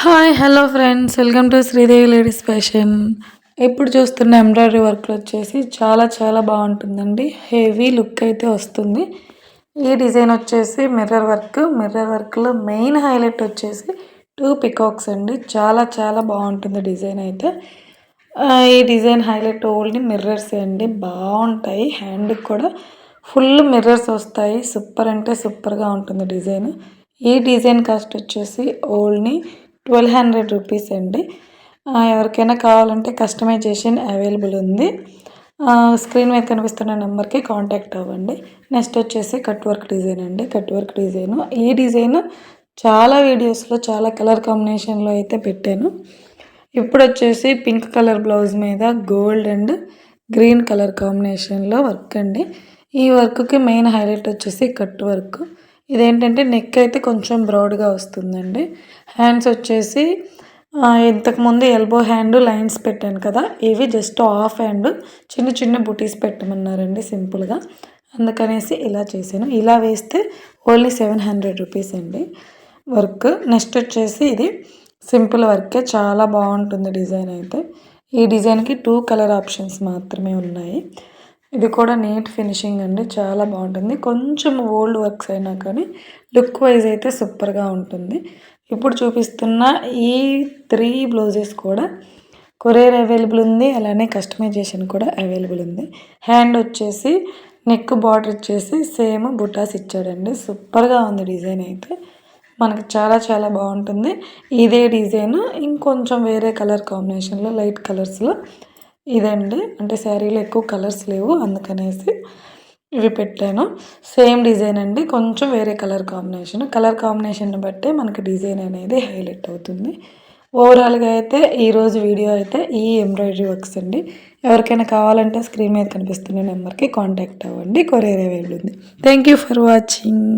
Hi hello friends, welcome to Sridevi ladies fashion. ఇప్పుడు చూస్తున్న embroidery work వచ్చేసి చాలా చాలా బాగుంటుందండి. హెవీ లుక్ అయితే వస్తుంది. ఈ డిజైన్ వచ్చేసి మిర్రర్ వర్క్లో మెయిన్ హైలైట్ వచ్చేసి 2 పికాక్స్ అండి. చాలా చాలా బాగుంటుంది డిజైన్ అయితే. ఈ డిజైన్ హైలైట్ ఓన్లీ మిర్రర్స్ అండి, బాగుంటాయి. హ్యాండ్కి కూడా ఫుల్ మిర్రర్స్ వస్తాయి. సూపర్ అంటే సూపర్గా ఉంటుంది డిజైన్. ఈ డిజైన్ కాస్ట్ వచ్చేసి ఓన్లీ 1200 రూపీస్ అండి. ఎవరికైనా కావాలంటే కస్టమైజేషన్ అవైలబుల్ ఉంది. స్క్రీన్ మీద కనిపిస్తున్న నెంబర్కి కాంటాక్ట్ అవ్వండి. నెక్స్ట్ వచ్చేసి కట్ వర్క్ డిజైన్ అండి. కట్ వర్క్ డిజైన్, ఈ డిజైన్ చాలా వీడియోస్లో చాలా కలర్ కాంబినేషన్లో అయితే పెట్టాను. ఇప్పుడు వచ్చేసి పింక్ కలర్ బ్లౌజ్ మీద గోల్డ్ అండ్ గ్రీన్ కలర్ కాంబినేషన్లో వర్క్ అండి. ఈ వర్క్కి మెయిన్ హైలైట్ వచ్చేసి కట్ వర్క్. ఇదేంటంటే నెక్ అయితే కొంచెం బ్రాడ్గా వస్తుందండి. హ్యాండ్స్ వచ్చేసి ఇంతకుముందు ఎల్బో హ్యాండ్ లైన్స్ పెట్టాను కదా, ఇవి జస్ట్ హాఫ్ హ్యాండ్ చిన్న చిన్న బుటీస్ పెట్టమన్నారండి సింపుల్గా, అందుకనేసి ఇలా చేశాను. ఇలా వేస్తే ఓన్లీ 700 రూపీస్ అండి వర్క్. నెక్స్ట్ వచ్చేసి ఇది సింపుల్ వర్కే, చాలా బాగుంటుంది డిజైన్ అయితే. ఈ డిజైన్కి 2 కలర్ ఆప్షన్స్ మాత్రమే ఉన్నాయి. ఇది కూడా నీట్ ఫినిషింగ్ అండి, చాలా బాగుంటుంది. కొంచెం ఓల్డ్ వర్క్స్ అయినా కానీ లుక్ వైజ్ అయితే సూపర్గా ఉంటుంది. ఇప్పుడు చూపిస్తున్న ఈ 3 బ్లౌజెస్ కూడా కొరియర్ అవైలబుల్ ఉంది, అలానే కస్టమైజేషన్ కూడా అవైలబుల్ ఉంది. హ్యాండ్ వచ్చేసి నెక్ బార్డర్ వచ్చేసి సేమ్ బుటాస్ ఇచ్చాడండి. సూపర్గా ఉంది డిజైన్ అయితే, మనకు చాలా చాలా బాగుంటుంది. ఇదే డిజైన్ ఇంకొంచెం వేరే కలర్ కాంబినేషన్లో లైట్ కలర్స్లో ఇదండి. అంటే శారీలో ఎక్కువ కలర్స్ లేవు, అందుకనేసి ఇవి పెట్టాను. సేమ్ డిజైన్ అండి, కొంచెం వేరే కలర్ కాంబినేషన్ బట్టే మనకి డిజైన్ అనేది హైలైట్ అవుతుంది. ఓవరాల్గా అయితే ఈరోజు వీడియో అయితే ఈ ఎంబ్రాయిడరీ వర్క్స్ అండి. ఎవరికైనా కావాలంటే స్క్రీన్ మీద కనిపిస్తున్న నెంబర్కి కాంటాక్ట్ అవ్వండి. కొరియర్ అవైలబుల్ ఉంది. Thank you for watching.